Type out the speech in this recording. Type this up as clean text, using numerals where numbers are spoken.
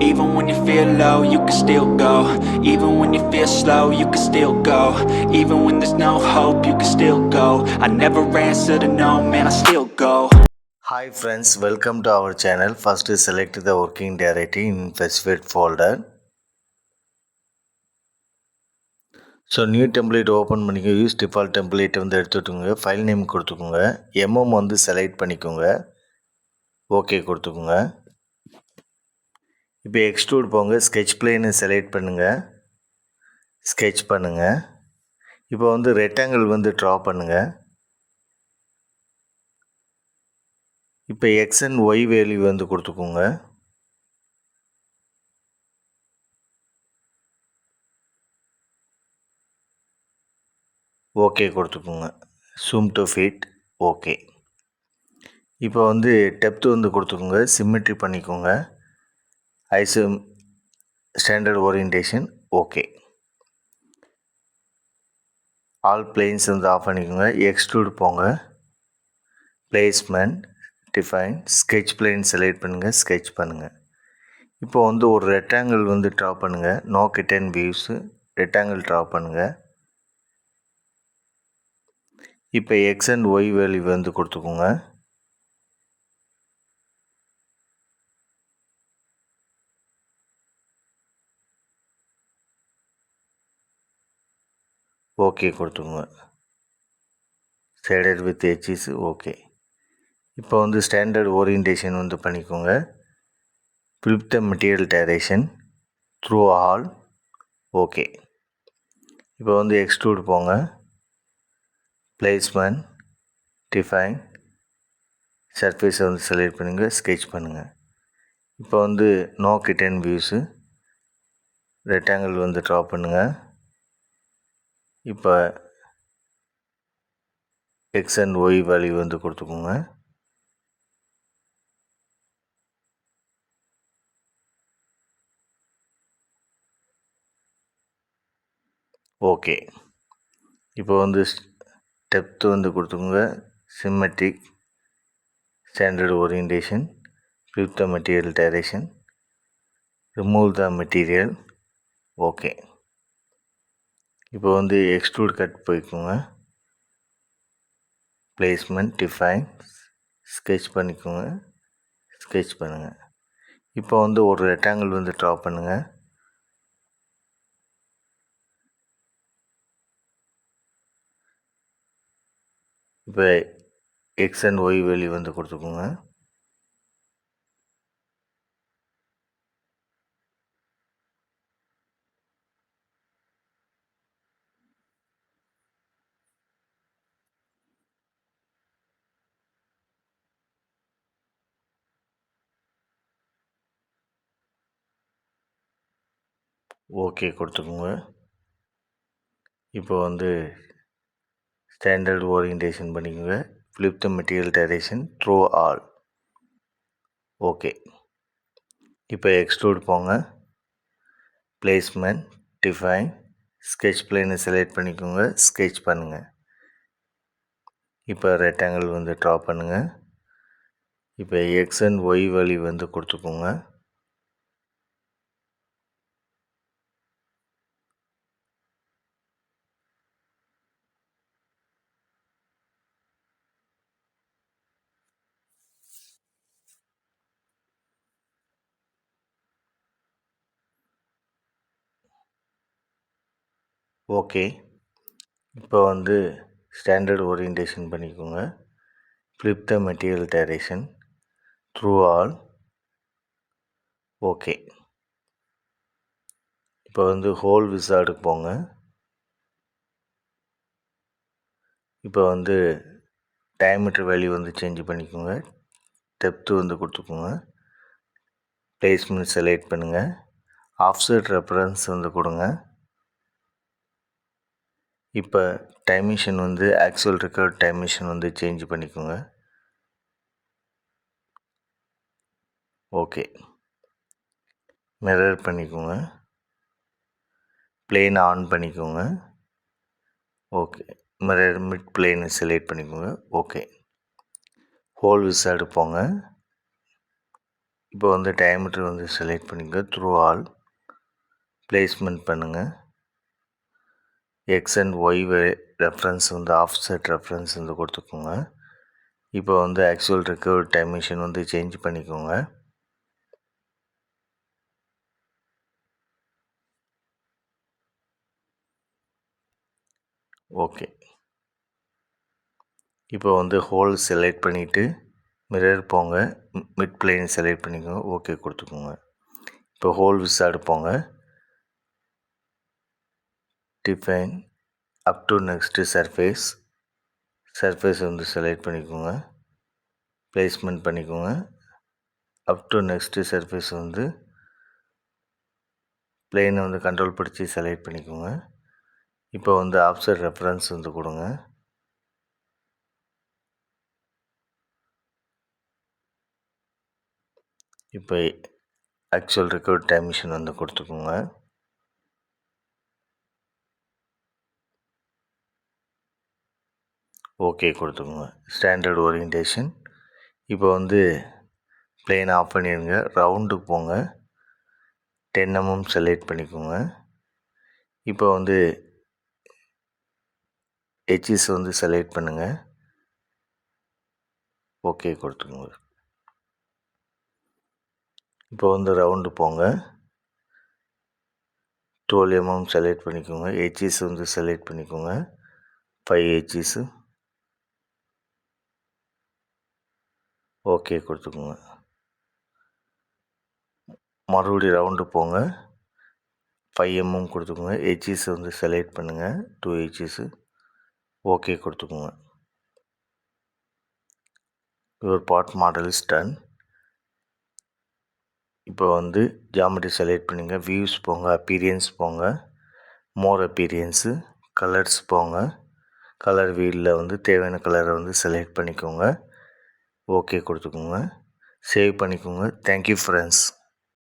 Even when you feel low, you can still go. Even when you feel slow, you can still go. Even when there's no hope, you can still go. I never answer to no, man, I still go. Hi friends, welcome to our channel. First select the working directory in specified folder. So new template open பண்ணிக்கோங்க. Use default டெம்ப்ளேட்டை வந்து எடுத்துட்டுங்க. File name கொடுத்துக்கோங்க. MM வந்து select பண்ணிக்கோங்க. Okay கொடுத்துக்கோங்க. இப்போ extrude போங்க. Sketch பிளேனை செலக்ட் பண்ணுங்கள். ஸ்கெட்ச் பண்ணுங்கள். இப்போ வந்து ரெக்டாங்கிள் வந்து ட்ரா பண்ணுங்கள். இப்போ எக்ஸ் அண்ட் ஒய் வேல்யூ வந்து கொடுத்துக்கோங்க. ஓகே கொடுத்துக்கோங்க. Zoom to fit. ஓகே. இப்போ வந்து டெப்த் வந்து கொடுத்துக்கோங்க. சிம்மெட்ரி பண்ணிக்கோங்க. Iso standard orientation. Okay. All planes வந்து ஆஃப் பண்ணிக்கோங்க. எக்ஸ்ட்ரூட் போங்க. Placement, define, sketch plane select பண்ணுங்கள். ஸ்கெட்ச் பண்ணுங்கள். இப்போ வந்து ஒரு ரெக்டாங்கிள் வந்து ட்ரா பண்ணுங்கள். No cut and views rectangle draw பண்ணுங்கள். இப்போ எக்ஸ் அண்ட் ஒய் வேல்யூ வந்து கொடுத்துக்கோங்க. ஓகே கொடுத்துக்கோங்க. Shaded with edges. ஓகே. இப்போ வந்து ஸ்டாண்டர்ட் ஓரியன்டேஷன் வந்து பண்ணிக்கோங்க. Flip the material direction through all. Okay. இப்போ வந்து எக்ஸ்ட்ரூட் போங்க. பிளேஸ்மெண்ட், டிஃபைன், சர்ஃபேஸை வந்து செலக்ட் பண்ணுங்கள். ஸ்கெட்ச் பண்ணுங்கள். இப்போ வந்து no cut and views rectangle வந்து ட்ரா பண்ணுங்கள். இப்போ எக்ஸ் அண்ட் ஒய் வேல்யூ வந்து கொடுத்துக்கோங்க. ஓகே. இப்போ வந்து டெப்த் வந்து கொடுத்துக்கோங்க. Symmetric, standard orientation, flip the material direction, remove the material. Okay. இப்போ வந்து எக்ஸ்ட்ரூட் கட் போய்க்கோங்க. பிளேஸ்மெண்ட், டிஃபைன், ஸ்கெட்ச் பண்ணிக்கோங்க. ஸ்கெட்ச் பண்ணுங்கள். இப்போ வந்து ஒரு ரெக்டாங்கிள் வந்து ட்ரா பண்ணுங்கள். இப்போ எக்ஸ் அண்ட் ஒய் வேல்யூ வந்து கொடுத்துக்கோங்க. ஓகே கொடுத்துக்கோங்க. இப்போ வந்து ஸ்டாண்டர்ட் ஓரியன்டேஷன் பண்ணிக்கோங்க. Flip the material direction through all. Okay. இப்போ எக்ஸ்ட்ரூட் போங்க. பிளேஸ்மெண்ட், டிஃபைன், ஸ்கெட்ச் பிளேனை செலக்ட் பண்ணிக்கோங்க. ஸ்கெட்ச் பண்ணுங்கள். இப்போ ரெக்டாங்கிள் வந்து ட்ரா பண்ணுங்கள். இப்போ எக்ஸ் அண்ட் ஒய் வேல்யூ வந்து கொடுத்துக்கோங்க. ஓகே. இப்போ வந்து ஸ்டாண்டர்ட் ஓரியன்டேஷன் பண்ணிக்கோங்க. Flip the material direction through all. Okay. இப்போ வந்து ஹோல் விசார்டுக்கு போங்க. இப்போ வந்து டயமீட்டர் வேல்யூ வந்து சேஞ்ச் பண்ணிக்கோங்க. டெப்த்து வந்து கொடுத்துக்கோங்க. பிளேஸ்மெண்ட் செலக்ட் பண்ணுங்கள். ஆஃப்செட் ரெஃபரன்ஸ் வந்து கொடுங்க. இப்போ டைமென்ஷன் வந்து ஆக்சுவல் ரெக்கார்ட் டைமென்ஷன் வந்து சேஞ்ச் பண்ணிக்கோங்க. ஓகே. மிரர் பண்ணிக்கோங்க. பிளேன் ஆன் பண்ணிக்கோங்க. ஓகே. மிரர் மிட் பிளேனை செலக்ட் பண்ணிக்கோங்க. ஓகே. ஹோல் விசார்டு போங்க. இப்போ வந்து டயமீட்டர் வந்து செலக்ட் பண்ணிங்க. த்ரூ ஆல் பிளேஸ்மெண்ட் பண்ணுங்கள். எக்ஸ் அண்ட் ஒய் ரெஃபரன்ஸ் வந்து ஆஃப்செட் ரெஃபரன்ஸ் வந்து கொடுத்துக்கோங்க. இப்போ வந்து ஆக்சுவல் ரெக்கவர்ட் டைம் மிஷின் வந்து சேஞ்ச் பண்ணிக்கோங்க. ஓகே. இப்போ வந்து ஹோல் செலக்ட் பண்ணிவிட்டு மிரர் போங்க. மிட் பிளேன் செலக்ட் பண்ணிக்கோங்க. ஓகே கொடுத்துக்கோங்க. இப்போ ஹோல் விசார்டு போங்க. Define up to next surface வந்து செலக்ட் பண்ணிக்கோங்க. பிளேஸ்மெண்ட் பண்ணிக்கோங்க. அப் டு நெக்ஸ்ட்டு சர்ஃபேஸ் வந்து பிளேனை வந்து கண்ட்ரோல் பிடிச்சி செலக்ட் பண்ணிக்கோங்க. இப்போ வந்து ஆஃப்செட் ரெஃபரன்ஸ் வந்து கொடுங்க. இப்போ ஆக்சுவல் ரெக்கார்ட் டைம் மிஷின் வந்து கொடுத்துக்கோங்க. ஓகே கொடுத்துக்கோங்க. Standard orientation. இப்போ வந்து பிளேன் ஆஃப் பண்ணிடுங்க. ரவுண்டுக்கு போங்க. 10 mm செலக்ட் பண்ணிக்கோங்க. இப்போ வந்து எட்ஜஸ் வந்து செலக்ட் பண்ணுங்கள். ஓகே கொடுத்துக்கோங்க. இப்போ வந்து ரவுண்டு போங்க. 12 mm செலக்ட் பண்ணிக்கோங்க. எட்ஜஸ் வந்து செலக்ட் பண்ணிக்கோங்க. 5 எட்ஜஸ்ஸு. ஓகே கொடுத்துக்கோங்க. மறுபடியும் ரவுண்டு போங்க. 5 mm கொடுத்துக்கோங்க. எட்ஜஸ் வந்து செலக்ட் பண்ணுங்கள். 2 எட்ஜஸ்ஸு. ஓகே கொடுத்துக்கோங்க. Your part model is done. இப்போ வந்து ஜாமெட்ரி செலக்ட் பண்ணுங்க. வியூஸ் போங்க. அப்பீரியன்ஸ் போங்க. மோர் அப்பீரியன்ஸு. கலர்ஸ் போங்க. கலர் வீலில் வந்து தேவையான கலரை வந்து செலக்ட் பண்ணிக்கோங்க. ஓகே கொடுத்துக்கோங்க. சேவ் பண்ணிக்கோங்க. Thank you friends.